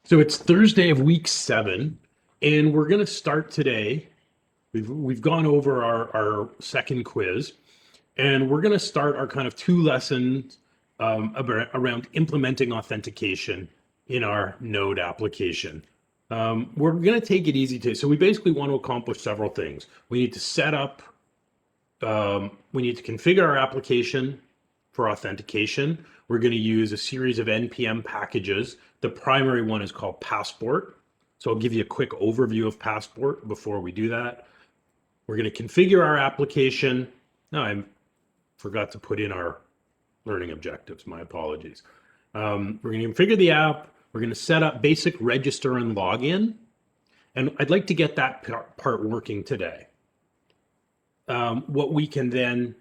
So it's Thursday of week 7, and we're going to start today. We've gone over our second quiz, and we're going to start our kind of 2 lessons around implementing authentication in our Node application. We're going to take it easy today. So we basically want to accomplish several things. We need to set up, we need to configure our application for authentication. We're going to use a series of NPM packages. The primary one is called Passport. So I'll give you a quick overview of Passport before we do that. We're going to configure our application. No, I forgot to put in our learning objectives. My apologies. We're going to configure the app. We're going to set up basic register and login. And I'd like to get that part working today. What we can then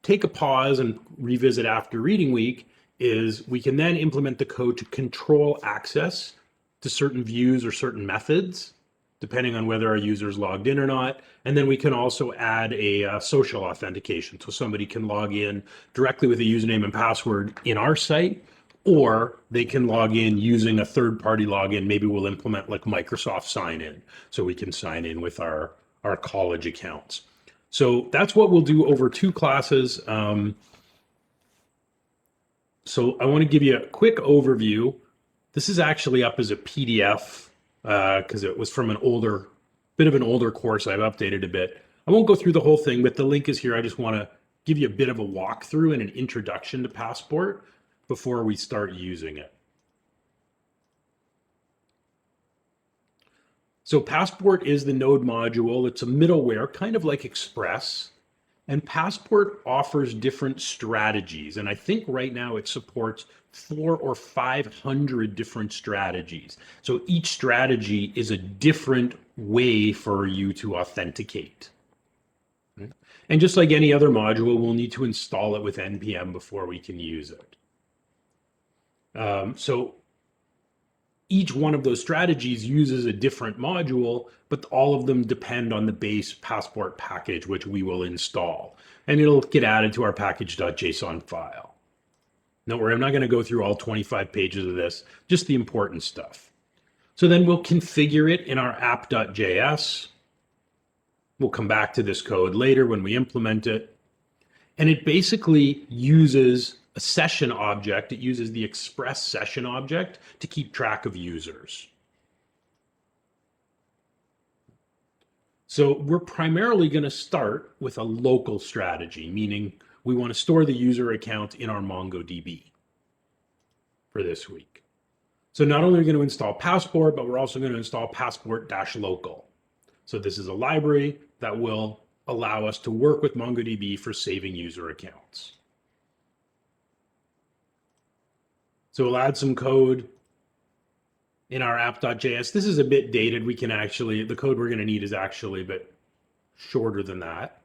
take a pause and revisit after reading week is we can then implement the code to control access to certain views or certain methods, depending on whether our user is logged in or not. And then we can also add a social authentication. So somebody can log in directly with a username and password in our site, or they can log in using a third-party login. Maybe we'll implement like Microsoft sign in, so we can sign in with our college accounts. So that's what we'll do over 2 classes. So I want to give you a quick overview. This is actually up as a PDF because it was from an older course. I've updated a bit. I won't go through the whole thing, but the link is here. I just want to give you a bit of a walkthrough and an introduction to Passport before we start using it. So Passport is the Node module. It's a middleware, kind of like Express. And Passport offers different strategies. And I think right now it supports 400 or 500 different strategies. So each strategy is a different way for you to authenticate. And just like any other module, we'll need to install it with NPM before we can use it. So each one of those strategies uses a different module, but all of them depend on the base Passport package, which we will install. And it'll get added to our package.json file. Don't worry, I'm not going to go through all 25 pages of this, just the important stuff. So then we'll configure it in our app.js. We'll come back to this code later when we implement it. And it basically uses a session object. It uses the Express session object to keep track of users. So we're primarily going to start with a local strategy, meaning we want to store the user account in our MongoDB for this week. So not only are we going to install Passport, but we're also going to install Passport-local. So this is a library that will allow us to work with MongoDB for saving user accounts. So we'll add some code in our app.js. This is a bit dated. We can actually, the code we're going to need is actually a bit shorter than that.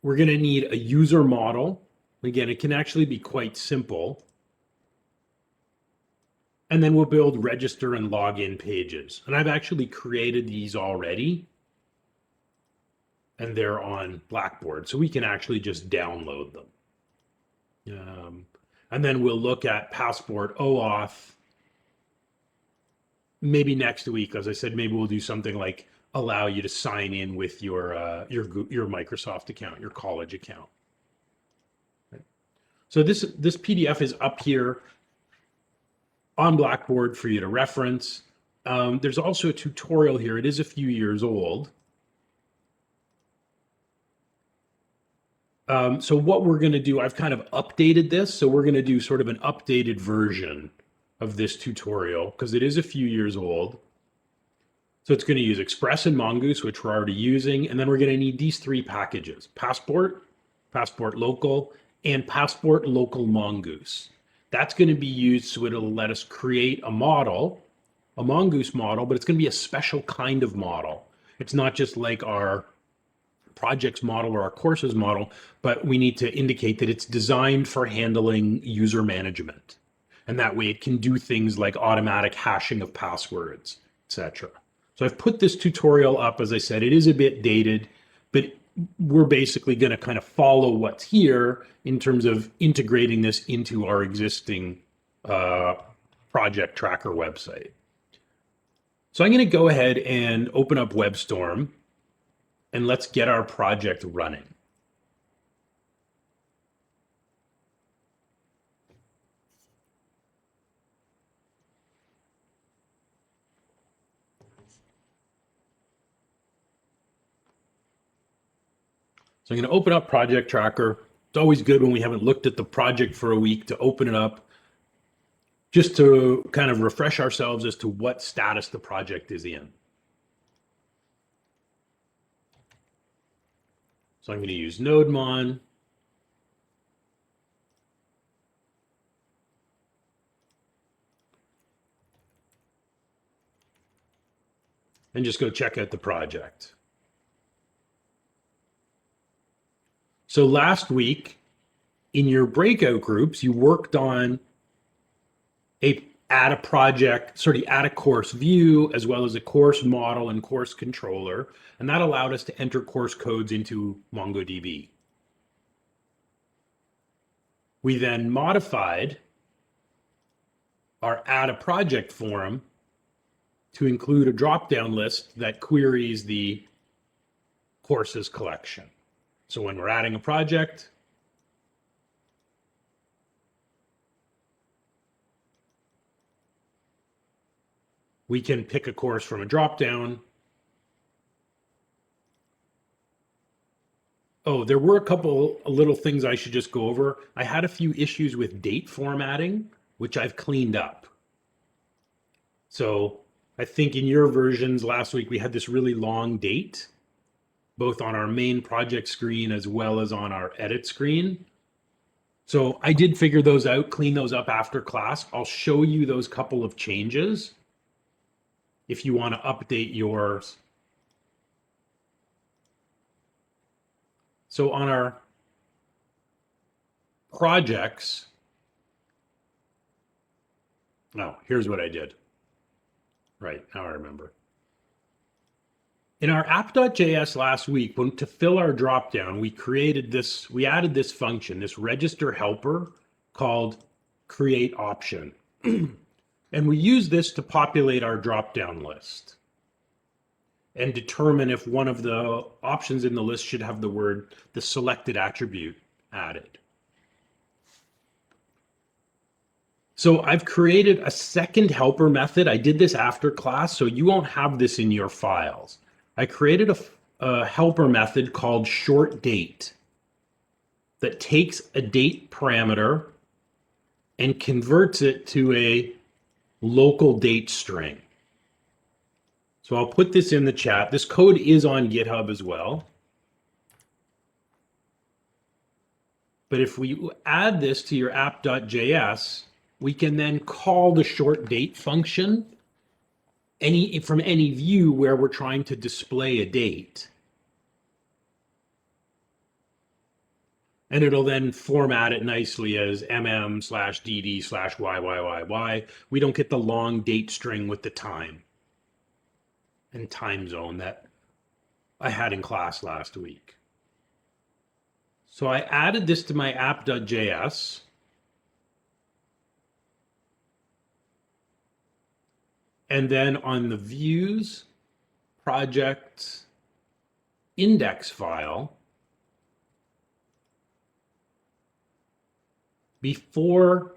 We're going to need a user model. Again, it can actually be quite simple. And then we'll build register and login pages. And I've actually created these already. And they're on Blackboard, so we can actually just download them. And then we'll look at Passport OAuth maybe next week. As I said, maybe we'll do something like allow you to sign in with your Microsoft account, your college account. Right. So this PDF is up here on Blackboard for you to reference. There's also a tutorial here. It is a few years old. So what we're going to do, I've kind of updated this. So we're going to do sort of an updated version of this tutorial because it is a few years old. So it's going to use Express and Mongoose, which we're already using. And then we're going to need these 3 packages: Passport, Passport Local, and Passport Local Mongoose. That's going to be used so it'll let us create a model, a Mongoose model, but it's going to be a special kind of model. It's not just like our projects model or our courses model, but we need to indicate that it's designed for handling user management. And that way it can do things like automatic hashing of passwords, etc. So I've put this tutorial up. As I said, it is a bit dated, but we're basically going to kind of follow what's here in terms of integrating this into our existing project tracker website. So I'm going to go ahead and open up WebStorm and let's get our project running. So I'm going to open up Project Tracker. It's always good when we haven't looked at the project for a week to open it up, just to kind of refresh ourselves as to what status the project is in. So I'm going to use NodeMon. And just go check out the project. So last week in your breakout groups, you worked on add a project, add a course view, as well as a course model and course controller. And that allowed us to enter course codes into MongoDB. We then modified our add a project form to include a drop-down list that queries the courses collection. So when we're adding a project, we can pick a course from a drop-down. Oh, there were a couple little things I should just go over. I had a few issues with date formatting, which I've cleaned up. So I think in your versions last week, we had this really long date, both on our main project screen as well as on our edit screen. So I did figure those out, clean those up after class. I'll show you those couple of changes if you want to update yours. So on our projects, here's what I did. Right, now I remember. In our app.js last week, to fill our dropdown, we added this function, this register helper called create option. And we use this to populate our dropdown list and determine if one of the options in the list should have the selected attribute added. So I've created a second helper method. I did this after class, so you won't have this in your files. I created a helper method called short date that takes a date parameter and converts it to a local date string. So I'll put this in the chat. This code is on GitHub as well. But if we add this to your app.js, we can then call the short date function from any view where we're trying to display a date. And it'll then format it nicely as mm/dd/yyyy. We don't get the long date string with the time and time zone that I had in class last week. So I added this to my app.js. And then on the views project index file, before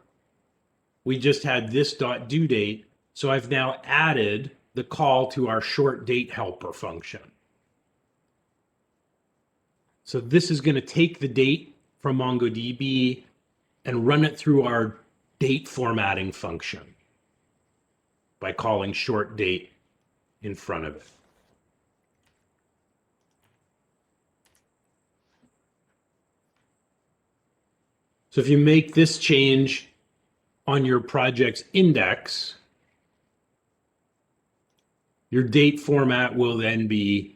we just had this due date, so I've now added the call to our short date helper function. So this is going to take the date from MongoDB and run it through our date formatting function by calling short date in front of it. So if you make this change on your project's index, your date format will then be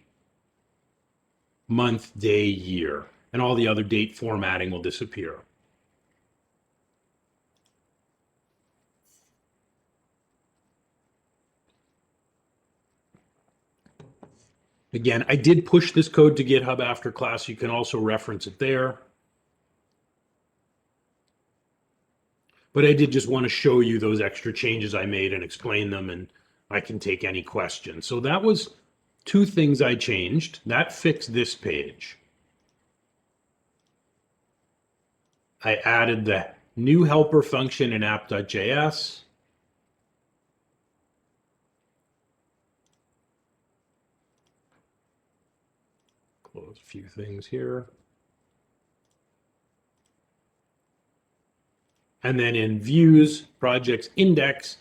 month, day, year, and all the other date formatting will disappear. Again, I did push this code to GitHub after class. You can also reference it there. But I did just want to show you those extra changes I made and explain them, and I can take any questions. So that was two things I changed. That fixed this page. I added the new helper function in app.js. Close a few things here. And then in views, projects index,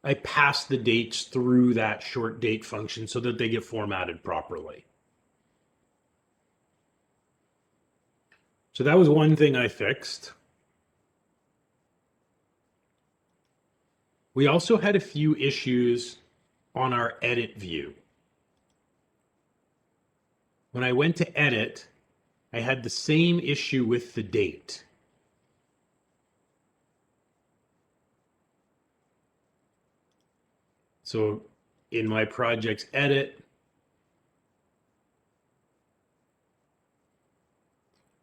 I pass the dates through that short date function so that they get formatted properly. So that was one thing I fixed. We also had a few issues on our edit view. When I went to edit, I had the same issue with the date. So in my project's edit,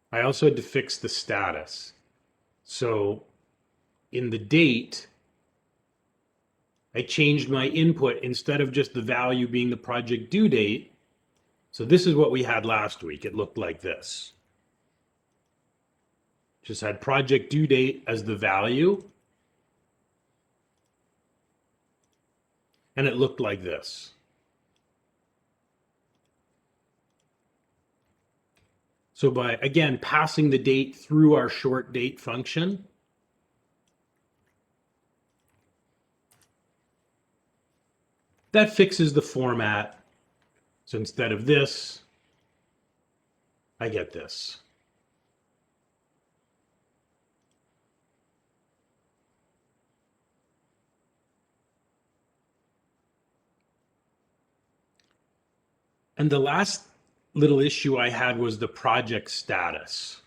I also had to fix the status. So in the date, I changed my input instead of just the value being the project due date. So this is what we had last week. It looked like this. Just had project due date as the value. And it looked like this. So by, again, passing the date through our short date function, that fixes the format. So instead of this, I get this. And the last little issue I had was the project status.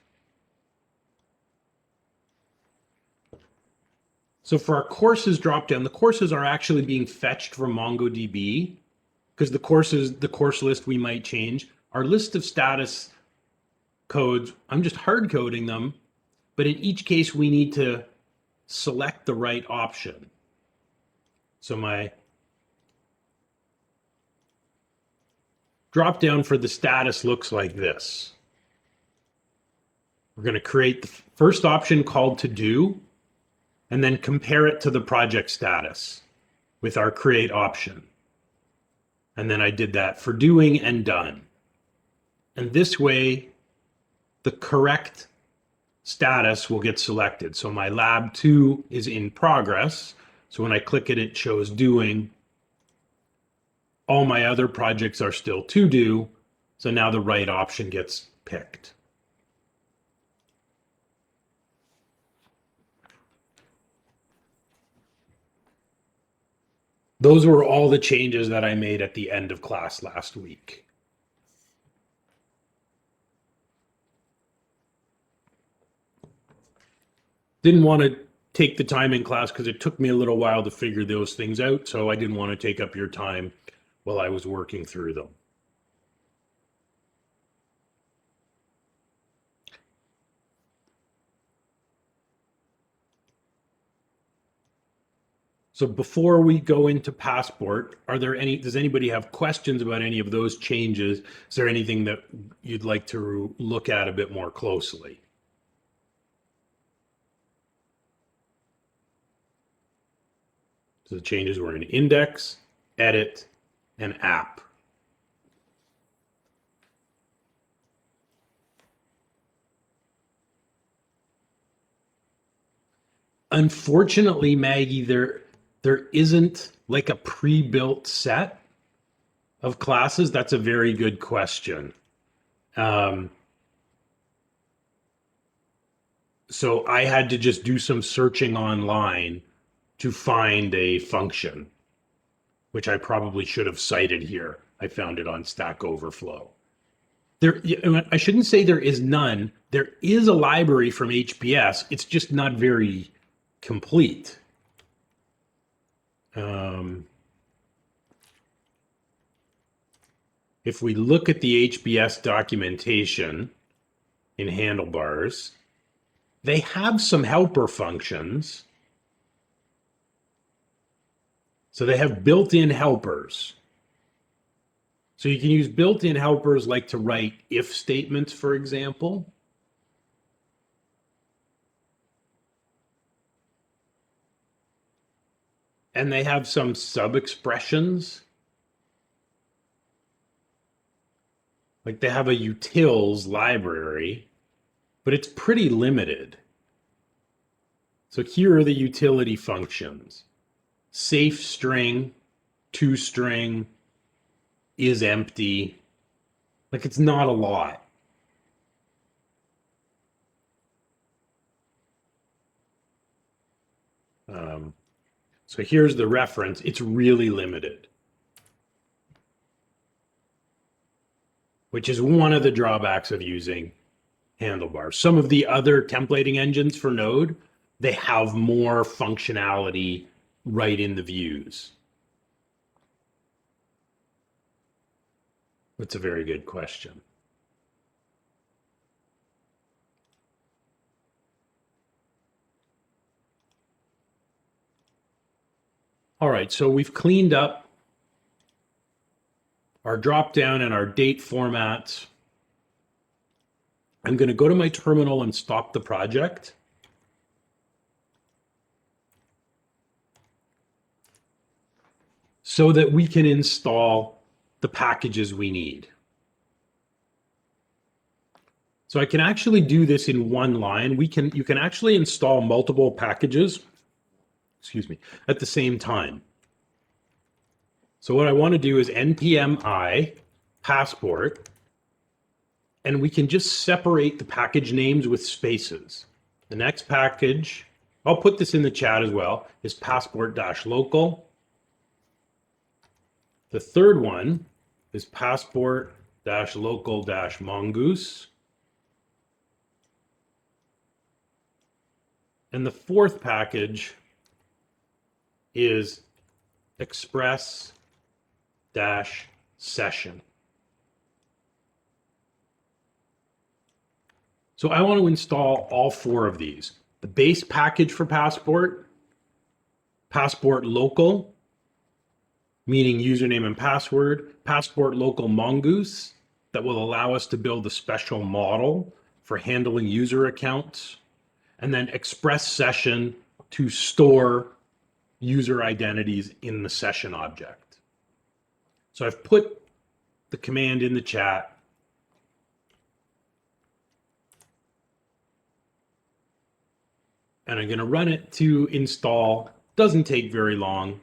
So for our courses dropdown, the courses are actually being fetched from MongoDB because the course list we might change. Our list of status codes, I'm just hard coding them, but in each case we need to select the right option. So my drop down for the status looks like this. We're going to create the first option called to do, and then compare it to the project status with our create option. And then I did that for doing and done. And this way, the correct status will get selected. So my lab 2 is in progress. So when I click it, it shows doing. All my other projects are still to do, so now the right option gets picked. Those were all the changes that I made at the end of class last week. Didn't want to take the time in class because it took me a little while to figure those things out, so I didn't want to take up your time while I was working through them. So before we go into Passport, does anybody have questions about any of those changes? Is there anything that you'd like to look at a bit more closely? So the changes were in index, edit, and app. Unfortunately, Maggie, there isn't like a pre-built set of classes. That's a very good question. So I had to just do some searching online to find a function, which I probably should have cited here. I found it on Stack Overflow. I shouldn't say there is none. There is a library from HPS. It's just not very complete. if we look at the HBS documentation in handlebars, they have some helper functions. So they have built-in helpers. So you can use built-in helpers like to write if statements, for example. And they have some sub-expressions. Like they have a utils library, but it's pretty limited. So here are the utility functions. Safe string, toString, is empty. Like it's not a lot. So here's the reference. It's really limited, which is one of the drawbacks of using handlebars. Some of the other templating engines for Node, they have more functionality right in the views. That's a very good question. All right, so we've cleaned up our dropdown and our date formats. I'm going to go to my terminal and stop the project. So that we can install the packages we need. So I can actually do this in one line. You can actually install multiple packages, at the same time. So what I want to do is npm I passport, and we can just separate the package names with spaces. The next package, I'll put this in the chat as well, is passport-local. The third one is passport-local-mongoose. And the fourth package is express-session. So I want to install all four of these. The base package for Passport, Passport local, meaning username and password, Passport local mongoose, that will allow us to build a special model for handling user accounts, and then express session to store user identities in the session object. So I've put the command in the chat. And I'm going to run it to install. Doesn't take very long.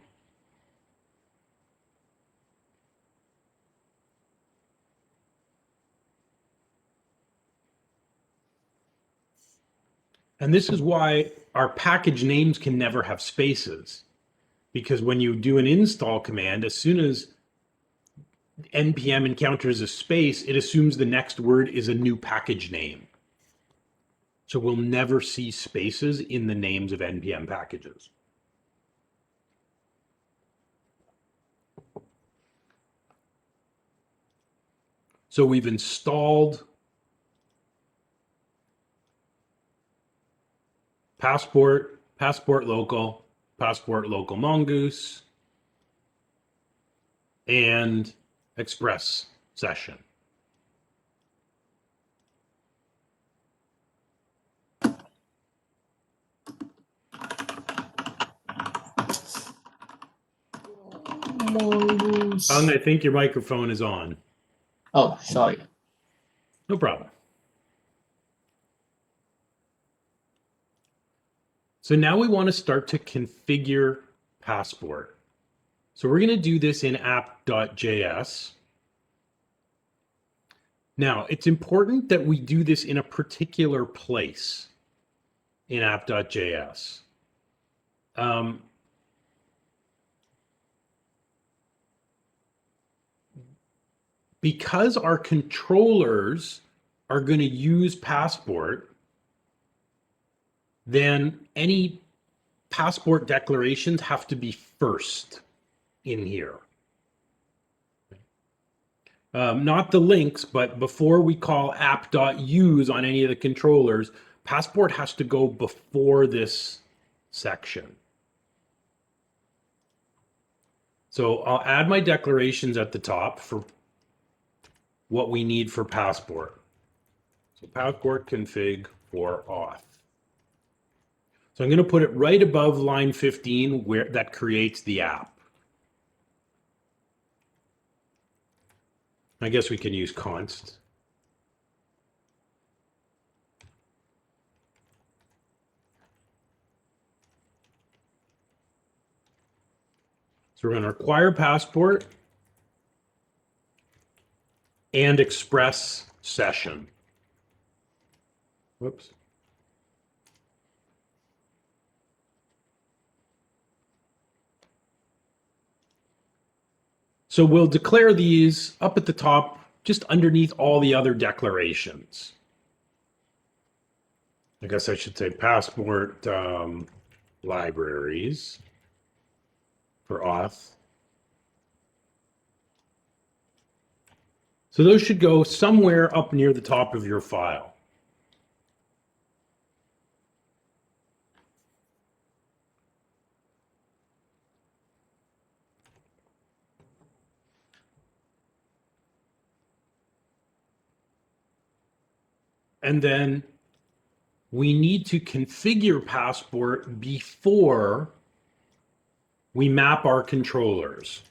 And this is why our package names can never have spaces. Because when you do an install command, as soon as npm encounters a space, it assumes the next word is a new package name. So we'll never see spaces in the names of npm packages. So we've installed Passport, Passport local, Passport local mongoose, and express session. Mongoose. I think your microphone is on. Oh, sorry. No problem. So now we want to start to configure Passport. So we're going to do this in app.js. Now, it's important that we do this in a particular place in app.js. Because our controllers are going to use Passport, then any Passport declarations have to be first in here. not the links, but before we call app.use on any of the controllers, Passport has to go before this section. So I'll add my declarations at the top for what we need for Passport. So Passport config for auth. So I'm going to put it right above line 15 where that creates the app. I guess we can use const. So we're going to require Passport and express session. Whoops. So we'll declare these up at the top, just underneath all the other declarations. I guess I should say Passport libraries for auth. So those should go somewhere up near the top of your file. And then we need to configure Passport before we map our controllers.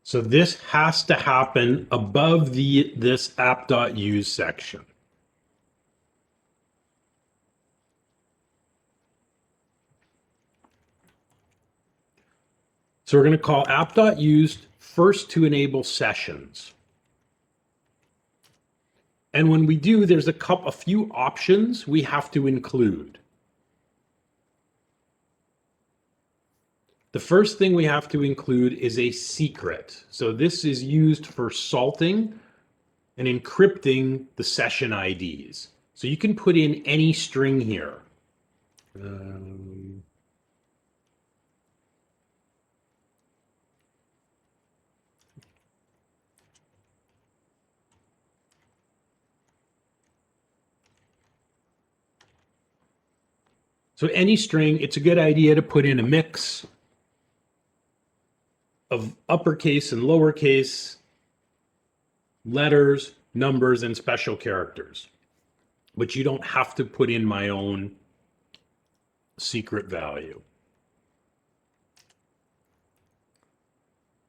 So this has to happen above this app.use section. So we're going to call app.use first to enable sessions. And when we do, there's a few options we have to include. The first thing we have to include is a secret. So this is used for salting and encrypting the session IDs. So you can put in any string here. So any string, it's a good idea to put in a mix of uppercase and lowercase letters, numbers, and special characters. But you don't have to put in my own secret value.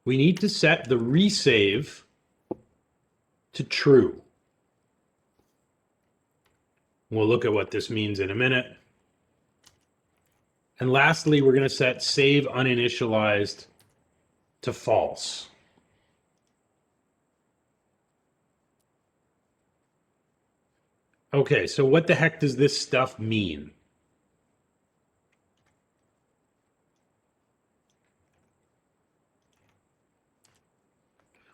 We need to set the resave to true. We'll look at what this means in a minute. And lastly, we're going to set save uninitialized to false. Okay, so what the heck does this stuff mean?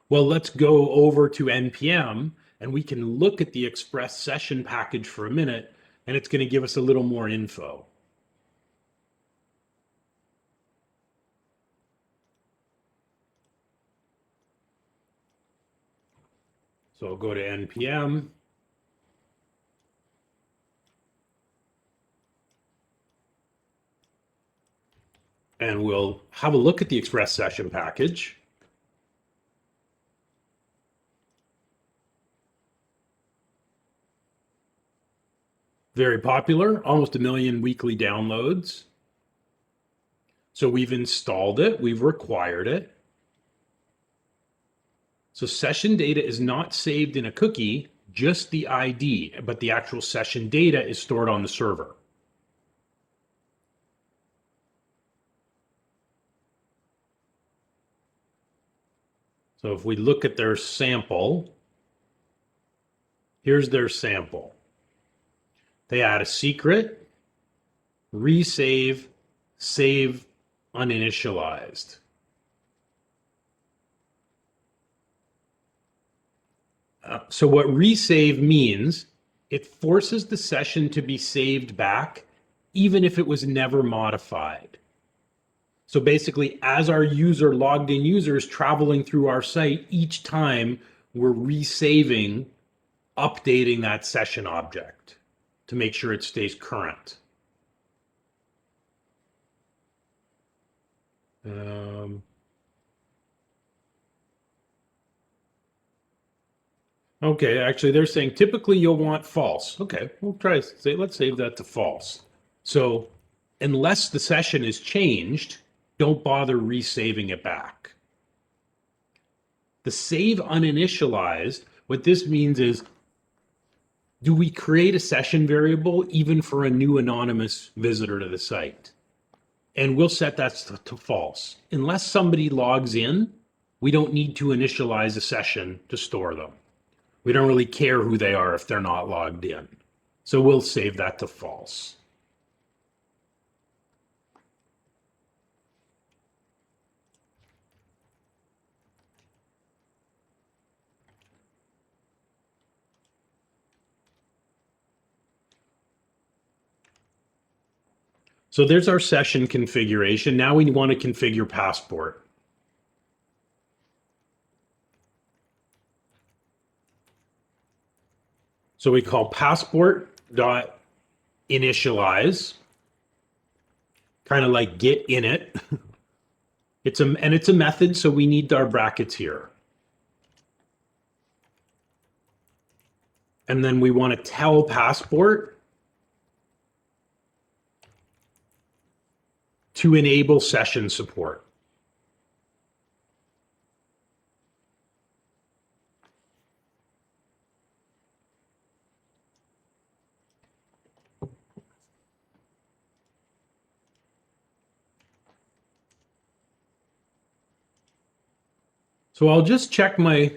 Well, let's go over to NPM and we can look at the express session package for a minute, and it's going to give us a little more info. So I'll go to NPM. And we'll have a look at the express session package. Very popular, almost 1 million weekly downloads. So we've installed it, we've required it. So session data is not saved in a cookie, just the ID, but the actual session data is stored on the server. So if we look at their sample, here's their sample. They add a secret, resave, save uninitialized. So what resave means, it forces the session to be saved back, even if it was never modified. So basically, as our logged in user is traveling through our site, each time we're resaving, updating that session object to make sure it stays current. Okay, actually they're saying typically you'll want false. Okay, we'll try to say, let's save that to false. So unless the session is changed, don't bother resaving it back. The save uninitialized, what this means is, do we create a session variable even for a new anonymous visitor to the site? And we'll set that to false. Unless somebody logs in, we don't need to initialize a session to store them. We don't really care who they are if they're not logged in. So we'll save that to false. So there's our session configuration. Now we want to configure passport. So we call passport.initialize, kind of like get init. It's a method, so we need our brackets here. And then we want to tell passport to enable session support. So I'll just check my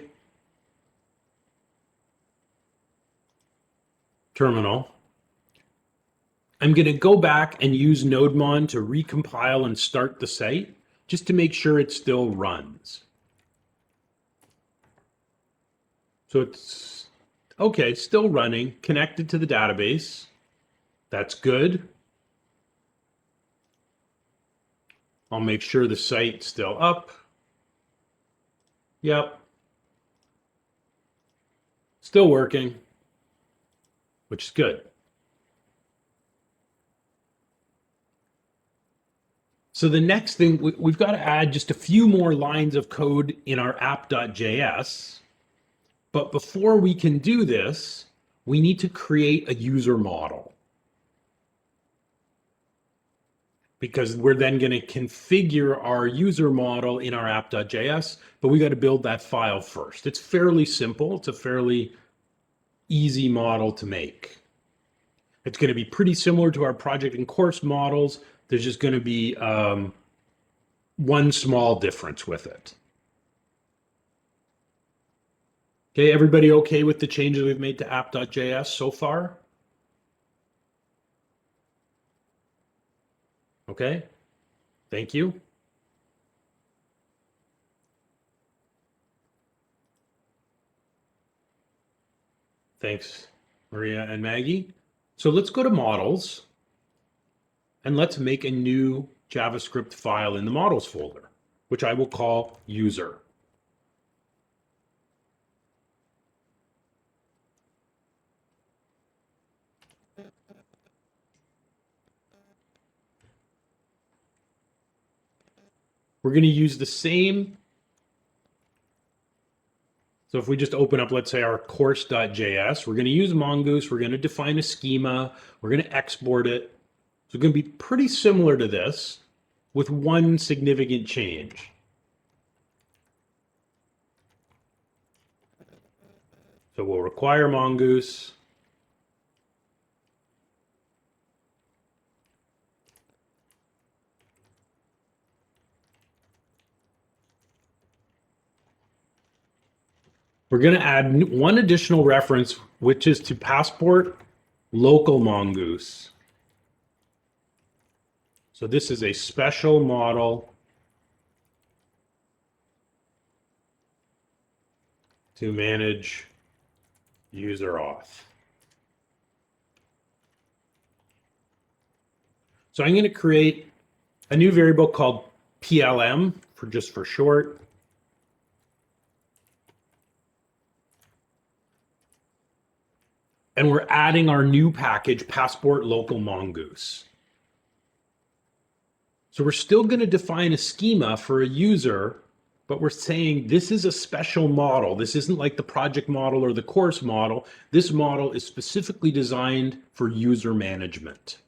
terminal. I'm going to go back and use NodeMon to recompile and start the site just to make sure it still runs. So it's okay, still running, connected to the database. That's good. I'll make sure the site's still up. Yep. Still working, which is good. So the next thing, we've got to add just a few more lines of code in our app.js. But before we can do this, we need to create a user model, because we're then going to configure our user model in our app.js, but we got to build that file first. It's fairly simple. It's a fairly easy model to make. It's going to be pretty similar to our project and course models. There's just going to be one small difference with it. Okay, everybody okay with the changes we've made to app.js so far? Okay, thank you. Thanks, Maria and Maggie. So let's go to models and let's make a new JavaScript file in the models folder, which I will call user. We're going to use the same. So if we just open up, let's say, our course.js, we're going to use Mongoose. We're going to define a schema. We're going to export it. So it's going to be pretty similar to this with one significant change. So we'll require Mongoose. We're going to add one additional reference, which is to passport local Mongoose. So this is a special model to manage user auth. So I'm going to create a new variable called PLM for short. And we're adding our new package, passport local mongoose. So we're still going to define a schema for a user, but we're saying this is a special model. This isn't like the project model or the course model. This model is specifically designed for user management.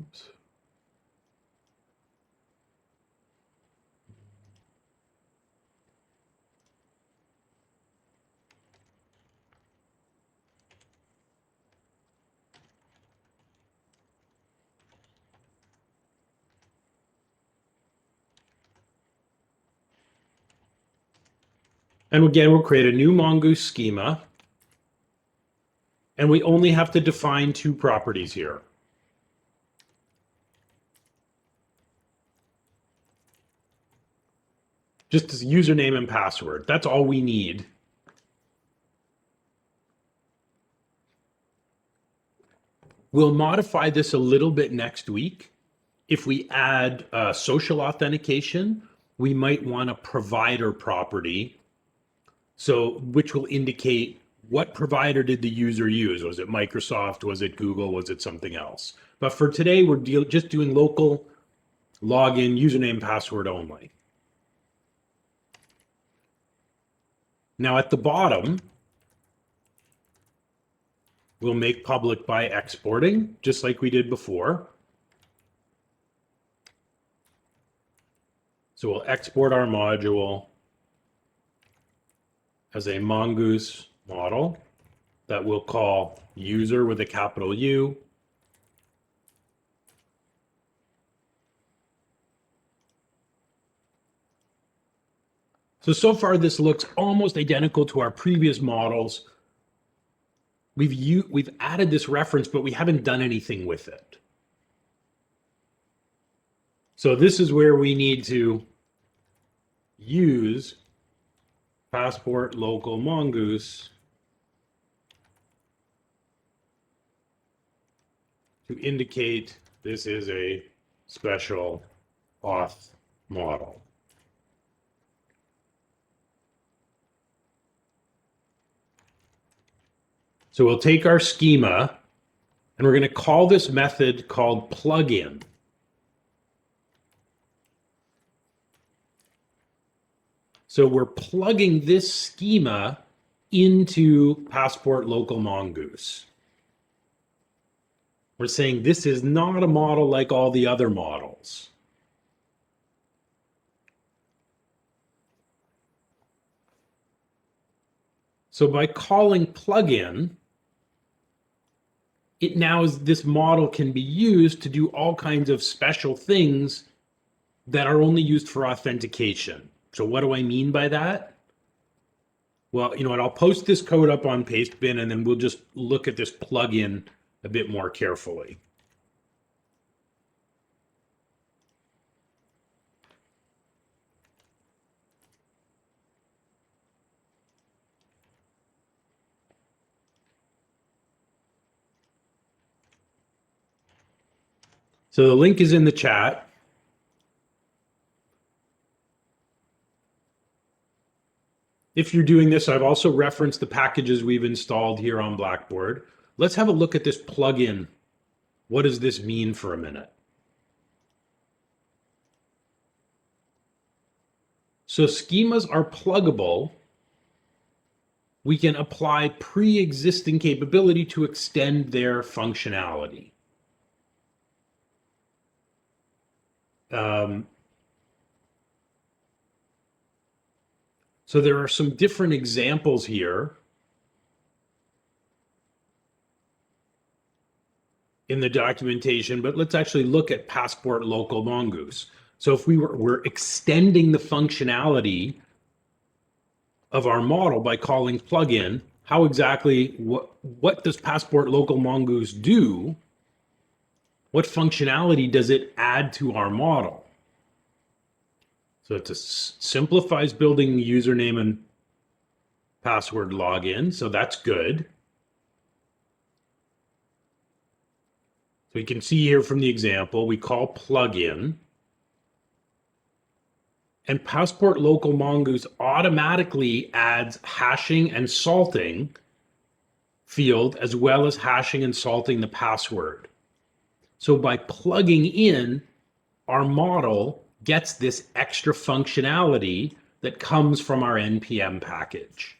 Oops. And again, we'll create a new mongoose schema. And we only have to define two properties here. Just as username and password. That's all we need. We'll modify this a little bit next week. If we add social authentication, we might want a provider property, so which will indicate what provider did the user use. Was it Microsoft? Was it Google? Was it something else? But for today, we're just doing local login, username, password only. Now at the bottom, we'll make public by exporting, just like we did before. So we'll export our module as a mongoose model that we'll call user with a capital U. So far this looks almost identical to our previous models. We've added this reference, but we haven't done anything with it. So this is where we need to use passport local mongoose to indicate this is a special auth model. So we'll take our schema and we're going to call this method called plugin. So we're plugging this schema into passport local mongoose. We're saying this is not a model like all the other models. So by calling plugin, it now is this model can be used to do all kinds of special things that are only used for authentication. So what do I mean by that? Well, you know what, I'll post this code up on Pastebin and then we'll just look at this plugin a bit more carefully. So the link is in the chat. If you're doing this, I've also referenced the packages we've installed here on Blackboard. Let's have a look at this plugin. What does this mean for a minute? So schemas are pluggable. We can apply pre-existing capability to extend their functionality. So there are some different examples here in the documentation, but let's actually look at passport local mongoose. So if we're extending the functionality of our model by calling plugin, how exactly, what does passport local mongoose do? What functionality does it add to our model? So it simplifies building username and password login. So that's good. So you can see here from the example, we call plugin. And Passport Local Mongoose automatically adds hashing and salting field, as well as hashing and salting the password. So by plugging in, our model gets this extra functionality that comes from our NPM package.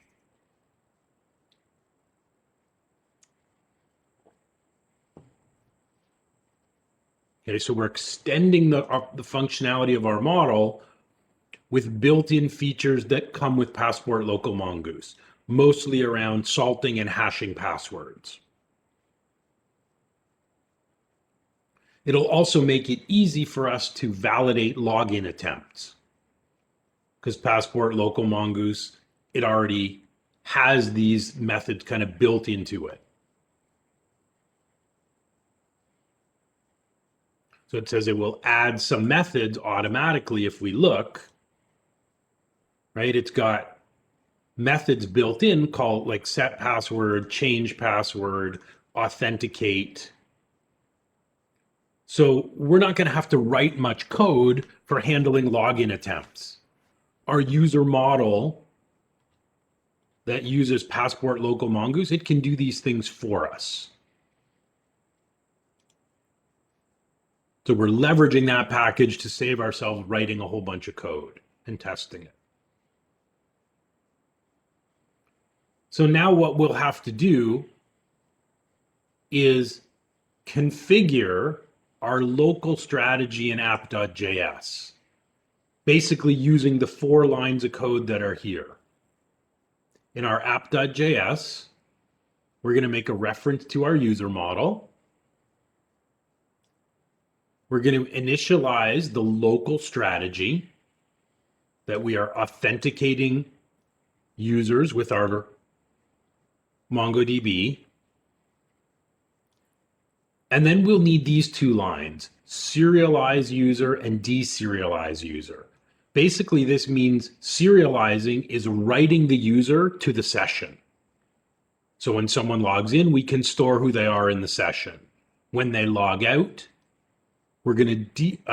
Okay, so we're extending the functionality of our model with built-in features that come with Passport Local Mongoose, mostly around salting and hashing passwords. It'll also make it easy for us to validate login attempts, because Passport Local Mongoose, it already has these methods kind of built into it. So it says it will add some methods automatically if we look, right? It's got methods built in called like set password, change password, authenticate. So we're not going to have to write much code for handling login attempts. Our user model that uses Passport Local Mongoose, it can do these things for us. So we're leveraging that package to save ourselves writing a whole bunch of code and testing it. So now what we'll have to do is configure our local strategy in app.js, basically using the 4 lines of code that are here. In our app.js, we're going to make a reference to our user model. We're going to initialize the local strategy that we are authenticating users with our MongoDB. And then we'll need these 2 lines, serialize user and deserialize user. Basically, this means serializing is writing the user to the session. So when someone logs in, we can store who they are in the session. When they log out, we're going to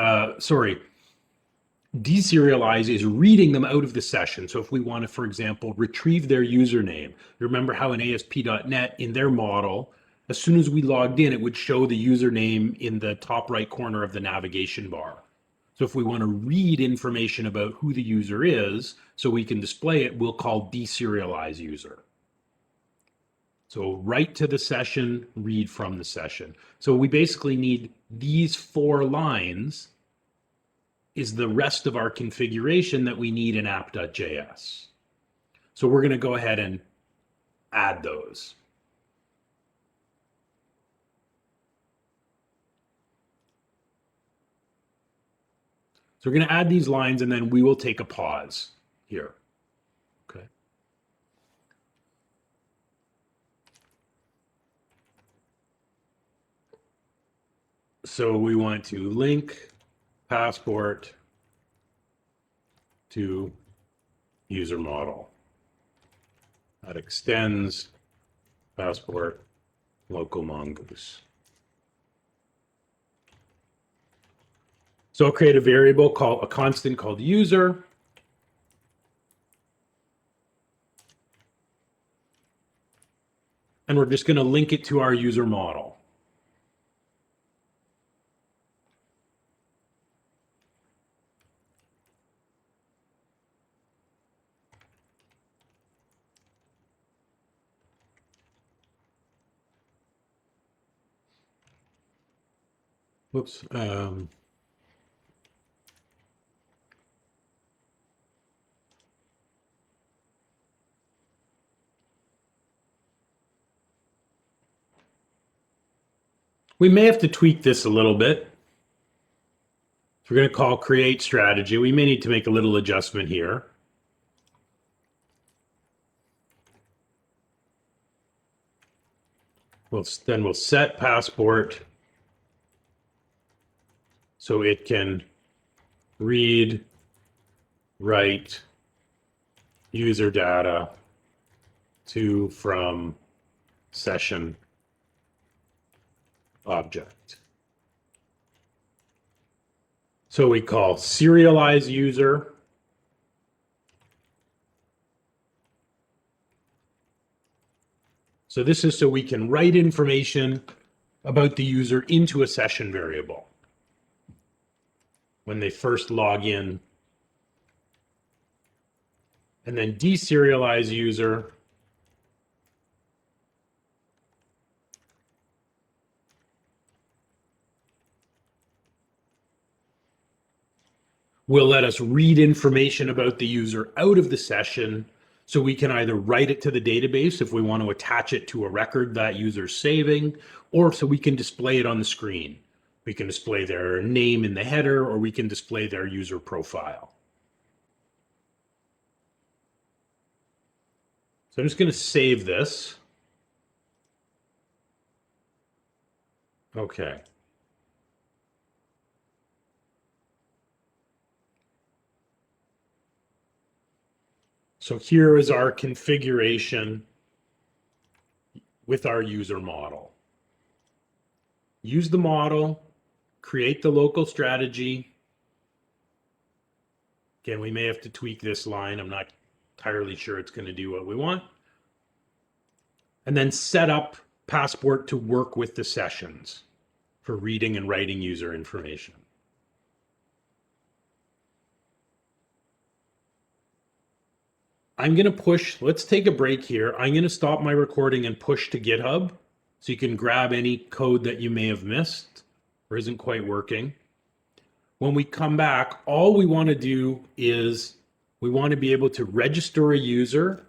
deserialize is reading them out of the session. So if we want to, for example, retrieve their username, remember how in ASP.NET, in their model, as soon as we logged in, it would show the username in the top right corner of the navigation bar. So if we want to read information about who the user is so we can display it, we'll call deserialize user. So write to the session, read from the session. So we basically need these 4 lines is the rest of our configuration that we need in app.js. So we're going to go ahead and add those. So we're going to add these lines and then we will take a pause here. Okay. So we want to link passport to user model. That extends passport local mongoose. So I'll create a variable called a constant called user. And we're just going to link it to our user model. Whoops. We may have to tweak this a little bit. So we're going to call create strategy. We may need to make a little adjustment here. Then we'll set passport so it can read write user data to from session object. So we call serialize user. So this is so we can write information about the user into a session variable when they first log in. And then deserialize user will let us read information about the user out of the session, so we can either write it to the database if we want to attach it to a record that user's saving, or so we can display it on the screen. We can display their name in the header, or we can display their user profile. So I'm just going to save this. Okay. So here is our configuration with our user model. Use the model, create the local strategy. Again, we may have to tweak this line. I'm not entirely sure it's going to do what we want. And then set up Passport to work with the sessions for reading and writing user information. I'm going to push, let's take a break here. I'm going to stop my recording and push to GitHub so you can grab any code that you may have missed or isn't quite working. When we come back, all we want to do is we want to be able to register a user.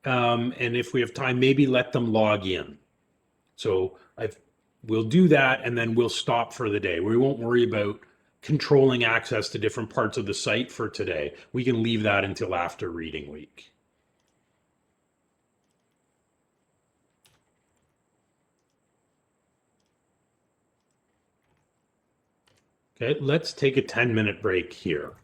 And if we have time, maybe let them log in. So we'll do that and then we'll stop for the day. We won't worry about controlling access to different parts of the site for today. We can leave that until after reading week. Okay, let's take a 10-minute break here.